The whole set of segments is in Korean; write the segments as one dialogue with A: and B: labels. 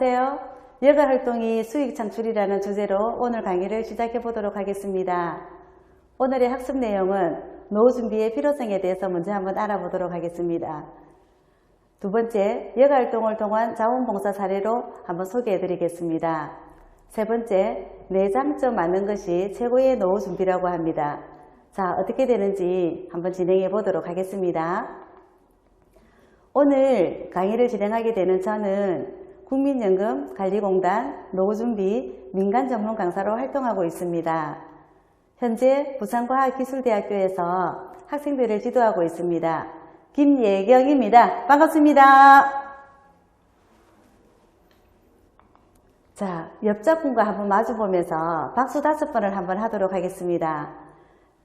A: 안녕하세요. 여가활동이 수익 창출이라는 주제로 오늘 강의를 시작해 보도록 하겠습니다. 오늘의 학습 내용은 노후 준비의 필요성에 대해서 먼저 한번 알아보도록 하겠습니다. 두 번째, 여가활동을 통한 자원봉사 사례로 한번 소개해 드리겠습니다. 세 번째, 내 장점 맞는 것이 최고의 노후 준비라고 합니다. 자, 어떻게 되는지 한번 진행해 보도록 하겠습니다. 오늘 강의를 진행하게 되는 저는 국민연금관리공단 노후준비 민간 전문 강사로 활동하고 있습니다. 현재 부산과학기술대학교에서 학생들을 지도하고 있습니다. 김예경입니다. 반갑습니다. 자, 옆작분과 한번 마주보면서 박수 5번을 한번 하도록 하겠습니다.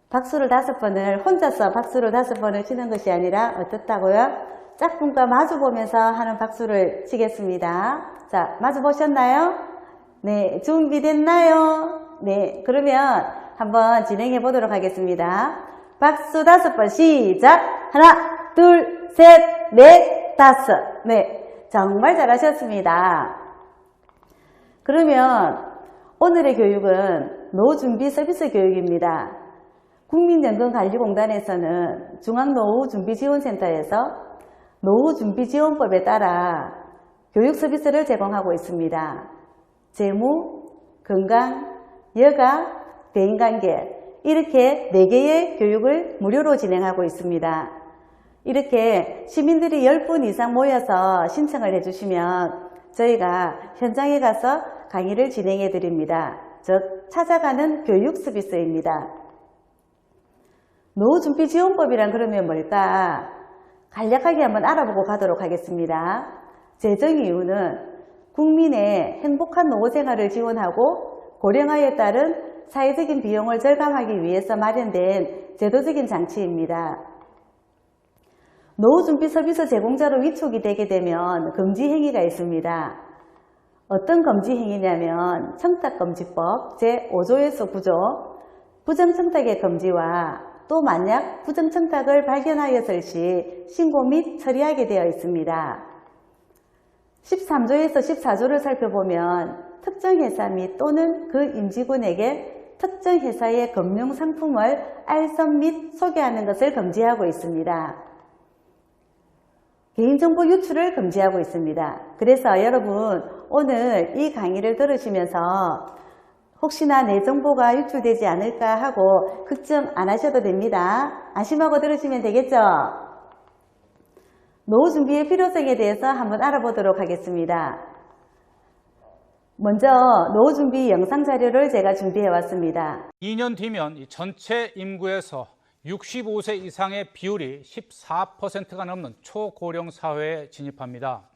A: 박수를 5번을 혼자서 박수를 5번을 치는 것이 아니라 어떻다고요? 짝꿍과 마주보면서 하는 박수를 치겠습니다. 자, 마주보셨나요? 네, 준비됐나요? 네, 그러면 한번 진행해 보도록 하겠습니다. 박수 5번 시작! 하나, 둘, 셋, 넷, 5. 네, 정말 잘하셨습니다. 그러면 오늘의 교육은 노후준비 서비스 교육입니다. 국민연금관리공단에서는 중앙노후준비지원센터에서 노후준비지원법에 따라 교육 서비스를 제공하고 있습니다. 재무, 건강, 여가, 대인관계 이렇게 4개의 교육을 무료로 진행하고 있습니다. 이렇게 시민들이 10분 이상 모여서 신청을 해주시면 저희가 현장에 가서 강의를 진행해 드립니다. 즉 찾아가는 교육 서비스입니다. 노후준비지원법이란 그러면 뭘까? 간략하게 한번 알아보고 가도록 하겠습니다. 제정 이유는 국민의 행복한 노후생활을 지원하고 고령화에 따른 사회적인 비용을 절감하기 위해서 마련된 제도적인 장치입니다. 노후준비 서비스 제공자로 위촉이 되게 되면 금지행위가 있습니다. 어떤 금지행위냐면 청탁금지법 제5조에서 9조 부정청탁의 금지와 또 만약 부정청탁을 발견하였을 시 신고 및 처리하게 되어 있습니다. 13조에서 14조를 살펴보면 특정 회사 및 또는 그 임직원에게 특정 회사의 금융상품을 알선 및 소개하는 것을 금지하고 있습니다. 개인정보 유출을 금지하고 있습니다. 그래서 여러분 오늘 이 강의를 들으시면서 혹시나 내 정보가 유출되지 않을까 하고 걱정 안 하셔도 됩니다. 안심하고 들으시면 되겠죠? 노후 준비의 필요성에 대해서 한번 알아보도록 하겠습니다. 먼저 노후 준비 영상 자료를 제가 준비해 왔습니다.
B: 2년 뒤면 이 전체 인구에서 65세 이상의 비율이 14%가 넘는 초고령 사회에 진입합니다.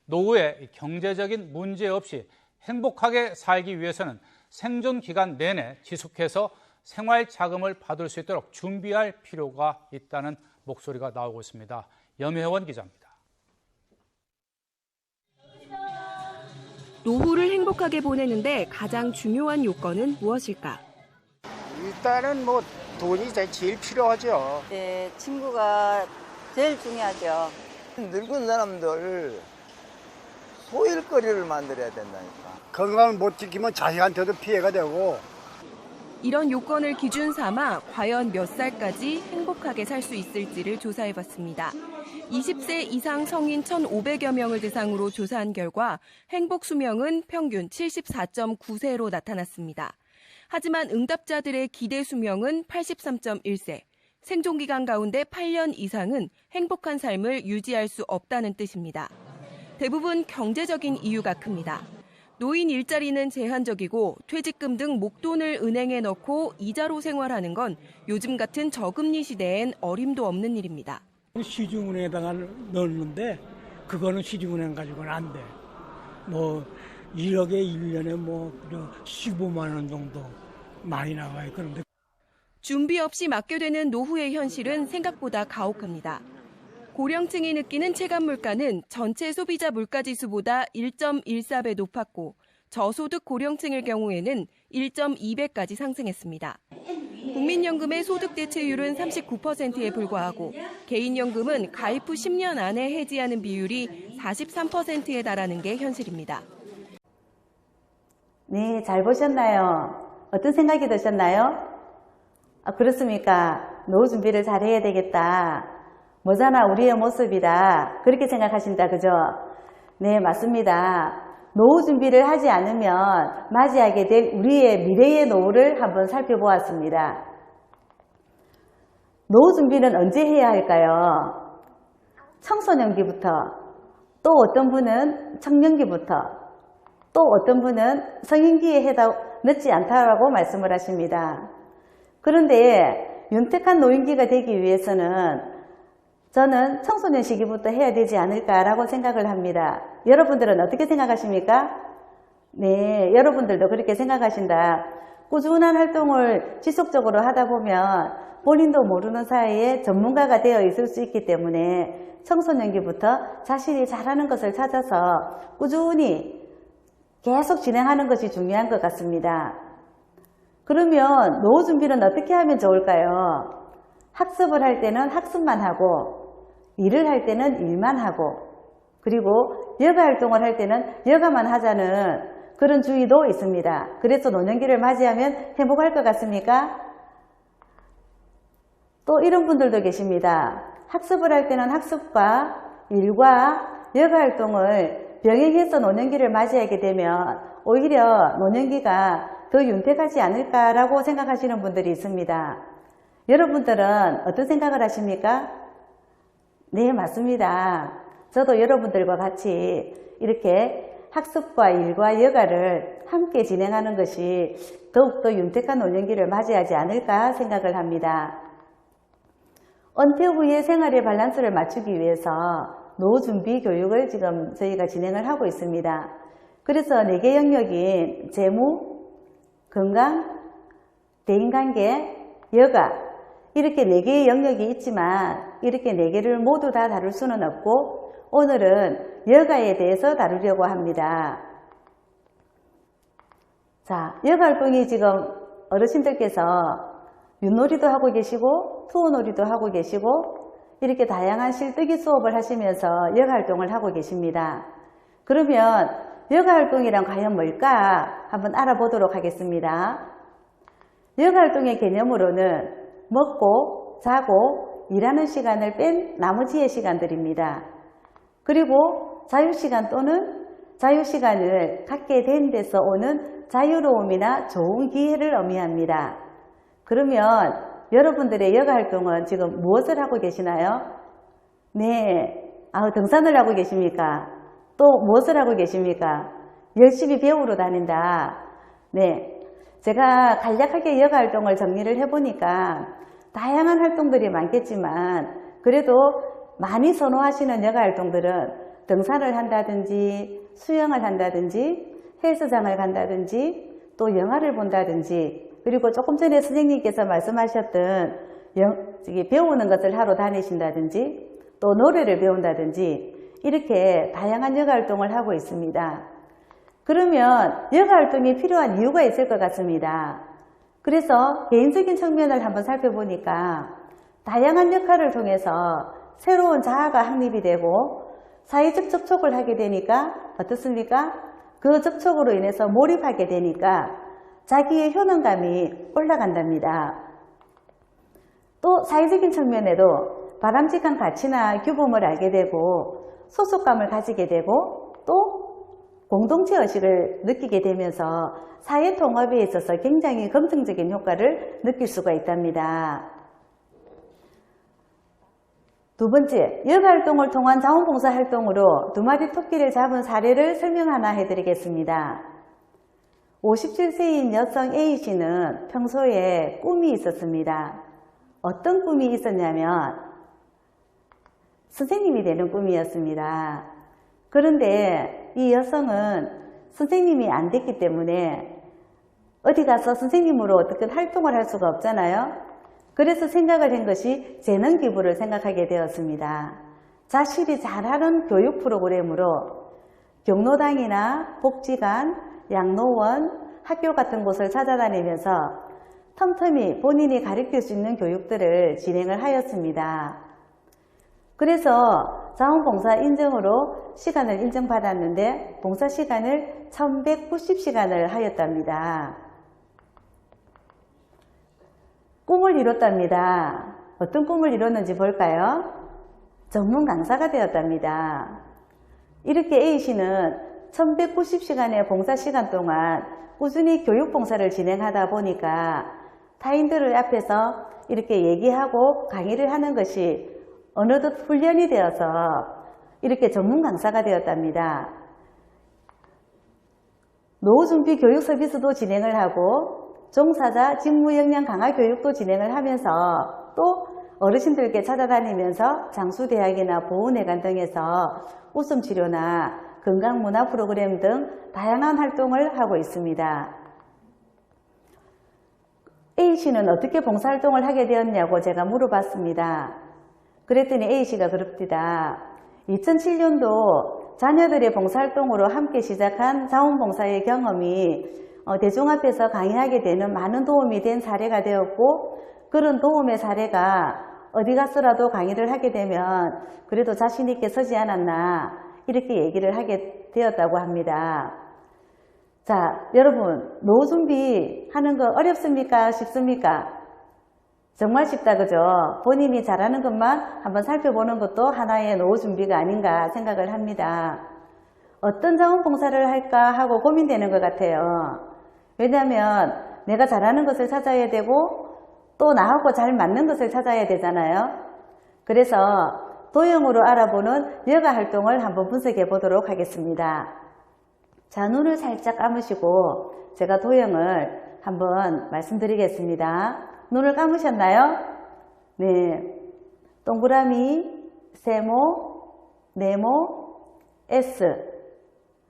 B: 노후에 경제적인 문제 없이 행복하게 살기 위해서는 생존 기간 내내 지속해서 생활 자금을 받을 수 있도록 준비할 필요가 있다는 목소리가 나오고 있습니다. 염혜원 기자입니다.
C: 노후를 행복하게 보내는데 가장 중요한 요건은 무엇일까?
D: 일단은 뭐 돈이 제일 필요하죠.
E: 네, 친구가 제일 중요하죠.
F: 늙은 사람들 소일거리를 만들어야 된다니까.
D: 건강을 못 지키면 자식한테도 피해가 되고.
C: 이런 요건을 기준 삼아 과연 몇 살까지 행복하게 살 수 있을지를 조사해봤습니다. 20세 이상 성인 1,500여 명을 대상으로 조사한 결과 행복 수명은 평균 74.9세로 나타났습니다. 하지만 응답자들의 기대 수명은 83.1세, 생존기간 가운데 8년 이상은 행복한 삶을 유지할 수 없다는 뜻입니다. 대부분 경제적인 이유가 큽니다. 노인 일자리는 제한적이고 퇴직금 등 목돈을 은행에 넣고 이자로 생활하는 건 요즘 같은 저금리 시대엔 어림도 없는 일입니다.
G: 시중은행에다가 넣는데 그거는 시중은행 가지고는 안 돼. 뭐 1억에 1년에 뭐 15만 원 정도 많이 나와요. 그런데
C: 준비 없이 맞게 되는 노후의 현실은 생각보다 가혹합니다. 고령층이 느끼는 체감 물가는 전체 소비자 물가지수보다 1.14배 높았고 저소득 고령층의 경우에는 1.2배까지 상승했습니다. 국민연금의 소득 대체율은 39%에 불과하고 개인연금은 가입 후 10년 안에 해지하는 비율이 43%에 달하는 게 현실입니다.
A: 네, 잘 보셨나요? 어떤 생각이 드셨나요? 그렇습니까? 노후 준비를 잘 해야 되겠다. 뭐잖아, 우리의 모습이다. 그렇게 생각하신다, 그죠? 네, 맞습니다. 노후 준비를 하지 않으면 맞이하게 될 우리의 미래의 노후를 한번 살펴보았습니다. 노후 준비는 언제 해야 할까요? 청소년기부터, 또 어떤 분은 청년기부터, 또 어떤 분은 성인기에 해도 늦지 않다라고 말씀을 하십니다. 그런데 윤택한 노인기가 되기 위해서는 저는 청소년 시기부터 해야 되지 않을까라고 생각을 합니다. 여러분들은 어떻게 생각하십니까? 네, 여러분들도 그렇게 생각하신다. 꾸준한 활동을 지속적으로 하다 보면 본인도 모르는 사이에 전문가가 되어 있을 수 있기 때문에 청소년기부터 자신이 잘하는 것을 찾아서 꾸준히 계속 진행하는 것이 중요한 것 같습니다. 그러면 노후 준비는 어떻게 하면 좋을까요? 학습을 할 때는 학습만 하고, 일을 할 때는 일만 하고, 그리고 여가 활동을 할 때는 여가만 하자는 그런 주의도 있습니다. 그래서 노년기를 맞이하면 행복할 것 같습니까? 또 이런 분들도 계십니다. 학습을 할 때는 학습과 일과 여가 활동을 병행해서 노년기를 맞이하게 되면 오히려 노년기가 더 윤택하지 않을까라고 생각하시는 분들이 있습니다. 여러분들은 어떤 생각을 하십니까? 네, 맞습니다. 저도 여러분들과 같이 이렇게 학습과 일과 여가를 함께 진행하는 것이 더욱더 윤택한 노년기를 맞이하지 않을까 생각을 합니다. 은퇴 후에 생활의 밸런스를 맞추기 위해서 노후 준비 교육을 지금 저희가 진행을 하고 있습니다. 그래서 4개 영역인 재무, 건강, 대인관계, 여가 이렇게 4개의 영역이 있지만 이렇게 4개를 모두 다 다룰 수는 없고 오늘은 여가에 대해서 다루려고 합니다. 자, 여가 활동이 지금 어르신들께서 윷놀이도 하고 계시고 투어놀이도 하고 계시고 이렇게 다양한 실뜨기 수업을 하시면서 여가 활동을 하고 계십니다. 그러면 여가 활동이란 과연 뭘까 한번 알아보도록 하겠습니다. 여가 활동의 개념으로는 먹고 자고 일하는 시간을 뺀 나머지의 시간들입니다. 그리고 자유시간 또는 자유시간을 갖게 된 데서 오는 자유로움이나 좋은 기회를 의미합니다. 그러면 여러분들의 여가 활동은 지금 무엇을 하고 계시나요? 네, 등산을 하고 계십니까? 또 무엇을 하고 계십니까? 열심히 배우러 다닌다. 네, 제가 간략하게 여가 활동을 정리를 해보니까 다양한 활동들이 많겠지만 그래도 많이 선호하시는 여가 활동들은 등산을 한다든지 수영을 한다든지 헬스장을 간다든지 또 영화를 본다든지 그리고 조금 전에 선생님께서 말씀하셨던 배우는 것을 하러 다니신다든지 또 노래를 배운다든지 이렇게 다양한 여가 활동을 하고 있습니다. 그러면 여가 활동이 필요한 이유가 있을 것 같습니다. 그래서 개인적인 측면을 한번 살펴보니까 다양한 역할을 통해서 새로운 자아가 확립이 되고 사회적 접촉을 하게 되니까 어떻습니까? 그 접촉으로 인해서 몰입하게 되니까 자기의 효능감이 올라간답니다. 또 사회적인 측면에도 바람직한 가치나 규범을 알게 되고 소속감을 가지게 되고 또 공동체 의식을 느끼게 되면서 사회 통합에 있어서 굉장히 긍정적인 효과를 느낄 수가 있답니다. 두 번째, 여가 활동을 통한 자원봉사 활동으로 2마리 토끼를 잡은 사례를 설명 하나 해드리겠습니다. 57세인 여성 A씨는 평소에 꿈이 있었습니다. 어떤 꿈이 있었냐면 선생님이 되는 꿈이었습니다. 그런데 이 여성은 선생님이 안 됐기 때문에 어디 가서 선생님으로 어떻게 활동을 할 수가 없잖아요. 그래서 생각을 한 것이 재능 기부를 생각하게 되었습니다. 자신이 잘하는 교육 프로그램으로 경로당이나 복지관, 양로원, 학교 같은 곳을 찾아다니면서 틈틈이 본인이 가르칠 수 있는 교육들을 진행을 하였습니다. 그래서 자원봉사 인증으로 시간을 인정받았는데 봉사 시간을 1190시간을 하였답니다. 꿈을 이뤘답니다. 어떤 꿈을 이뤘는지 볼까요? 전문 강사가 되었답니다. 이렇게 A씨는 1190시간의 봉사 시간 동안 꾸준히 교육봉사를 진행하다 보니까 타인들을 앞에서 이렇게 얘기하고 강의를 하는 것이 어느덧 훈련이 되어서 이렇게 전문 강사가 되었답니다. 노후준비 교육 서비스도 진행을 하고 종사자 직무 역량 강화 교육도 진행을 하면서 또 어르신들께 찾아다니면서 장수대학이나 보훈회관 등에서 웃음치료나 건강문화 프로그램 등 다양한 활동을 하고 있습니다. A씨는 어떻게 봉사활동을 하게 되었냐고 제가 물어봤습니다. 그랬더니 A씨가 그럽니다. 2007년도 자녀들의 봉사활동으로 함께 시작한 자원봉사의 경험이 대중 앞에서 강의하게 되는 많은 도움이 된 사례가 되었고 그런 도움의 사례가 어디 가서라도 강의를 하게 되면 그래도 자신 있게 서지 않았나 이렇게 얘기를 하게 되었다고 합니다. 자, 여러분 노후 준비하는 거 어렵습니까? 쉽습니까? 정말 쉽다 그죠? 본인이 잘하는 것만 한번 살펴보는 것도 하나의 노후 준비가 아닌가 생각을 합니다. 어떤 자원봉사를 할까 하고 고민되는 것 같아요. 왜냐하면 내가 잘하는 것을 찾아야 되고 또 나하고 잘 맞는 것을 찾아야 되잖아요. 그래서 도형으로 알아보는 여가 활동을 한번 분석해 보도록 하겠습니다. 자, 눈을 살짝 감으시고 제가 도형을 한번 말씀드리겠습니다. 눈을 감으셨나요? 네. 동그라미, 세모, 네모, S.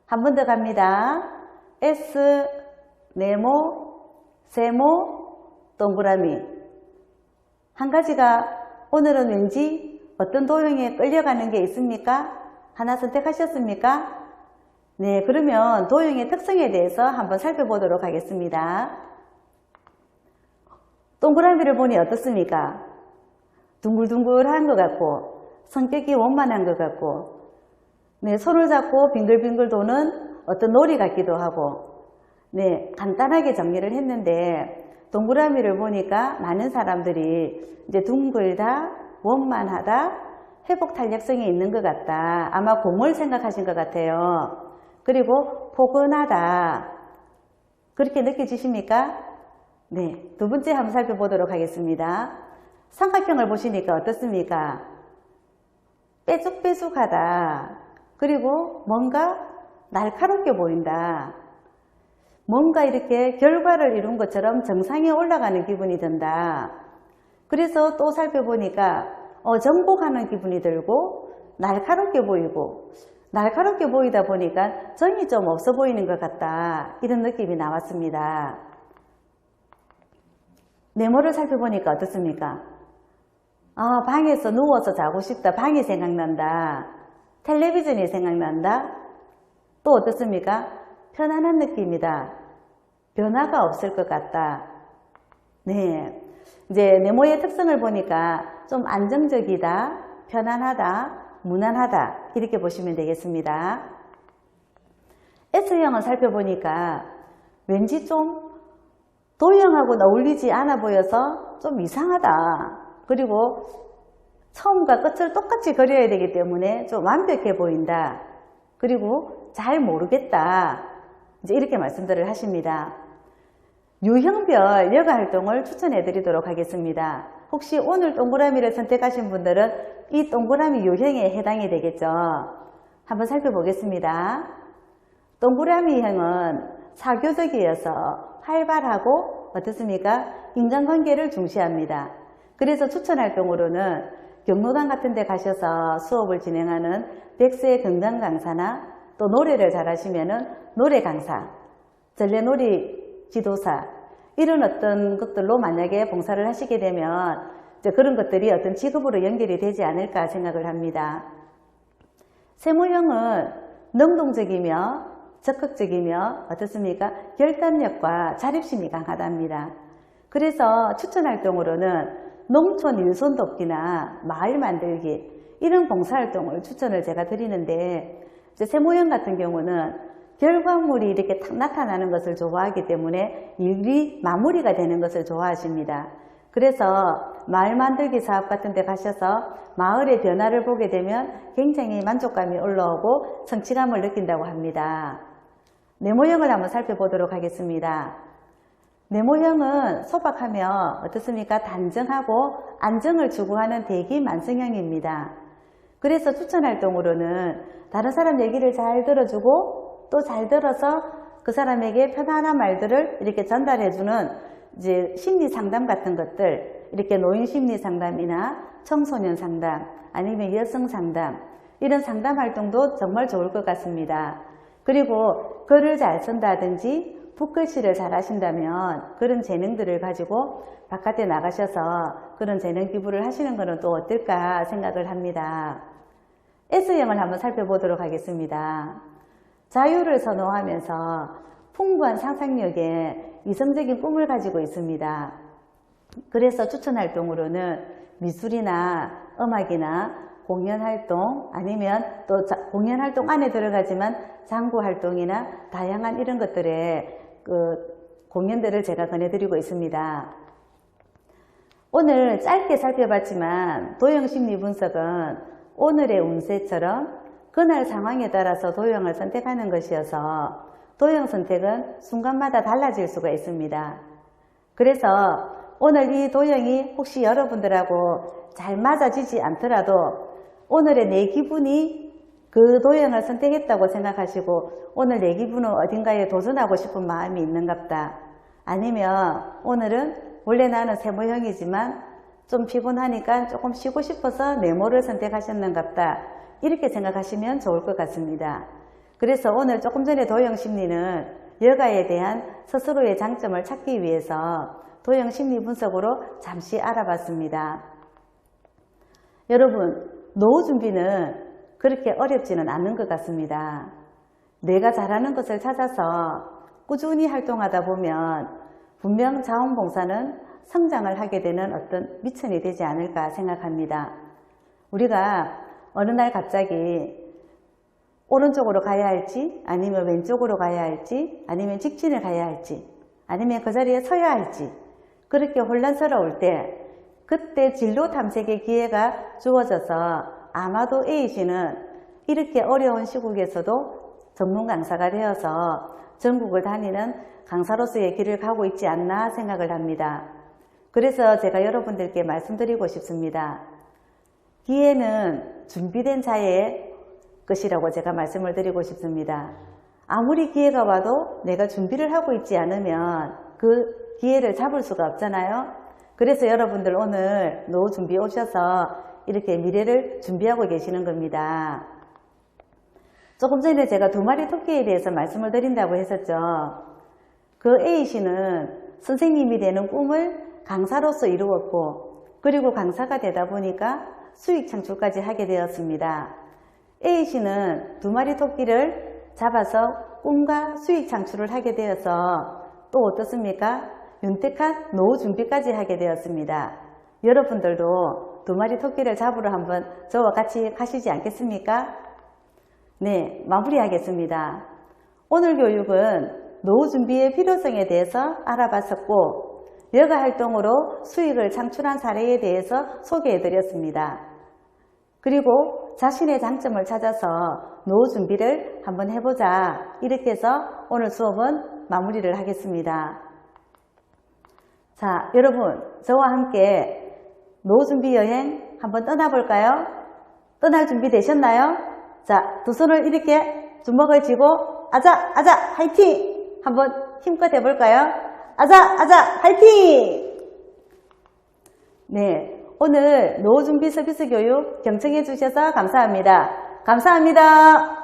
A: 한 번 더 갑니다. S, 네모, 세모, 동그라미. 한 가지가 오늘은 왠지 어떤 도형에 끌려가는 게 있습니까? 하나 선택하셨습니까? 네, 그러면 도형의 특성에 대해서 한번 살펴보도록 하겠습니다. 동그라미를 보니 어떻습니까? 둥글둥글한 것 같고 성격이 원만한 것 같고 네, 손을 잡고 빙글빙글 도는 어떤 놀이 같기도 하고 네, 간단하게 정리를 했는데 동그라미를 보니까 많은 사람들이 이제 둥글다, 원만하다, 회복 탄력성이 있는 것 같다. 아마 공을 생각하신 것 같아요. 그리고 포근하다. 그렇게 느껴지십니까? 네, 두 번째 한번 살펴보도록 하겠습니다. 삼각형을 보시니까 어떻습니까? 빼죽빼죽하다. 그리고 뭔가 날카롭게 보인다. 뭔가 이렇게 결과를 이룬 것처럼 정상에 올라가는 기분이 든다. 그래서 또 살펴보니까 정복하는 기분이 들고 날카롭게 보이고 날카롭게 보이다 보니까 정이 좀 없어 보이는 것 같다. 이런 느낌이 나왔습니다. 네모를 살펴보니까 어떻습니까? 방에서 누워서 자고 싶다. 방이 생각난다. 텔레비전이 생각난다. 또 어떻습니까? 편안한 느낌이다. 변화가 없을 것 같다. 네, 이제 네모의 특성을 보니까 좀 안정적이다, 편안하다, 무난하다 이렇게 보시면 되겠습니다. S형을 살펴보니까 왠지 좀 도형하고는 어울리지 않아 보여서 좀 이상하다. 그리고 처음과 끝을 똑같이 그려야 되기 때문에 좀 완벽해 보인다. 그리고 잘 모르겠다. 이제 이렇게 말씀들을 하십니다. 유형별 여가 활동을 추천해 드리도록 하겠습니다. 혹시 오늘 동그라미를 선택하신 분들은 이 동그라미 유형에 해당이 되겠죠. 한번 살펴보겠습니다. 동그라미형은 사교적이어서 활발하고 어떻습니까? 인간관계를 중시합니다. 그래서 추천 활동으로는 경로당 같은 데 가셔서 수업을 진행하는 100세 건강 강사나 또 노래를 잘하시면은 노래 강사, 전래놀이 지도사 이런 어떤 것들로 만약에 봉사를 하시게 되면 이제 그런 것들이 어떤 직업으로 연결이 되지 않을까 생각을 합니다. 세모형은 능동적이며 적극적이며 어떻습니까? 결단력과 자립심이 강하답니다. 그래서 추천 활동으로는 농촌 일손 돕기나 마을 만들기 이런 봉사활동을 추천을 제가 드리는데, 이제 세모형 같은 경우는 결과물이 이렇게 탁 나타나는 것을 좋아하기 때문에 일이 마무리가 되는 것을 좋아하십니다. 그래서 마을 만들기 사업 같은 데 가셔서 마을의 변화를 보게 되면 굉장히 만족감이 올라오고 성취감을 느낀다고 합니다. 네모형을 한번 살펴보도록 하겠습니다. 네모형은 소박하며 어떻습니까? 단정하고 안정을 추구하는 대기만성형입니다. 그래서 추천활동으로는 다른 사람 얘기를 잘 들어주고 또 잘 들어서 그 사람에게 편안한 말들을 이렇게 전달해주는 이제 심리 상담 같은 것들, 이렇게 노인 심리 상담이나 청소년 상담, 아니면 여성 상담, 이런 상담 활동도 정말 좋을 것 같습니다. 그리고 글을 잘 쓴다든지 붓글씨를 잘 하신다면 그런 재능들을 가지고 바깥에 나가셔서 그런 재능 기부를 하시는 것은 또 어떨까 생각을 합니다. S형을 한번 살펴보도록 하겠습니다. 자유를 선호하면서 풍부한 상상력에 이성적인 꿈을 가지고 있습니다. 그래서 추천활동으로는 미술이나 음악이나 공연활동, 아니면 또 공연활동 안에 들어가지만 장구활동이나 다양한 이런 것들의 공연들을 제가 권해드리고 있습니다. 오늘 짧게 살펴봤지만 도형심리분석은 오늘의 운세처럼 그날 상황에 따라서 도형을 선택하는 것이어서 도형 선택은 순간마다 달라질 수가 있습니다. 그래서 오늘 이 도형이 혹시 여러분들하고 잘 맞아지지 않더라도 오늘의 내 기분이 그 도형을 선택했다고 생각하시고 오늘 내 기분은 어딘가에 도전하고 싶은 마음이 있는갑다. 아니면 오늘은 원래 나는 세모형이지만 좀 피곤하니까 조금 쉬고 싶어서 네모를 선택하셨는갑다. 이렇게 생각하시면 좋을 것 같습니다. 그래서 오늘 조금 전에 도형 심리는 여가에 대한 스스로의 장점을 찾기 위해서 도형 심리 분석으로 잠시 알아봤습니다. 여러분, 노후 준비는 그렇게 어렵지는 않는 것 같습니다. 내가 잘하는 것을 찾아서 꾸준히 활동하다 보면 분명 자원봉사는 성장을 하게 되는 어떤 미천이 되지 않을까 생각합니다. 우리가 어느 날 갑자기 오른쪽으로 가야 할지, 아니면 왼쪽으로 가야 할지, 아니면 직진을 가야 할지, 아니면 그 자리에 서야 할지, 그렇게 혼란스러울 때 그때 진로 탐색의 기회가 주어져서 아마도 A씨는 이렇게 어려운 시국에서도 전문 강사가 되어서 전국을 다니는 강사로서의 길을 가고 있지 않나 생각을 합니다. 그래서 제가 여러분들께 말씀드리고 싶습니다. 기회는 준비된 자의 것이라고 제가 말씀을 드리고 싶습니다. 아무리 기회가 와도 내가 준비를 하고 있지 않으면 그 기회를 잡을 수가 없잖아요. 그래서 여러분들 오늘 노후 준비 오셔서 이렇게 미래를 준비하고 계시는 겁니다. 조금 전에 제가 2마리 토끼에 대해서 말씀을 드린다고 했었죠. 그 A씨는 선생님이 되는 꿈을 강사로서 이루었고, 그리고 강사가 되다 보니까 수익 창출까지 하게 되었습니다. A씨는 2마리 토끼를 잡아서 꿈과 수익 창출을 하게 되어서 또 어떻습니까? 윤택한 노후 준비까지 하게 되었습니다. 여러분들도 2마리 토끼를 잡으러 한번 저와 같이 가시지 않겠습니까? 네, 마무리하겠습니다. 오늘 교육은 노후 준비의 필요성에 대해서 알아봤었고, 여가 활동으로 수익을 창출한 사례에 대해서 소개해드렸습니다. 그리고 자신의 장점을 찾아서 노후 준비를 한번 해보자, 이렇게 해서 오늘 수업은 마무리를 하겠습니다. 자, 여러분, 저와 함께 노후 준비 여행 한번 떠나볼까요? 떠날 준비 되셨나요? 자, 두 손을 이렇게 주먹을 쥐고 아자 아자 화이팅! 한번 힘껏 해볼까요? 아자 아자 화이팅! 네, 오늘 노후 준비 서비스 교육 경청해 주셔서 감사합니다. 감사합니다.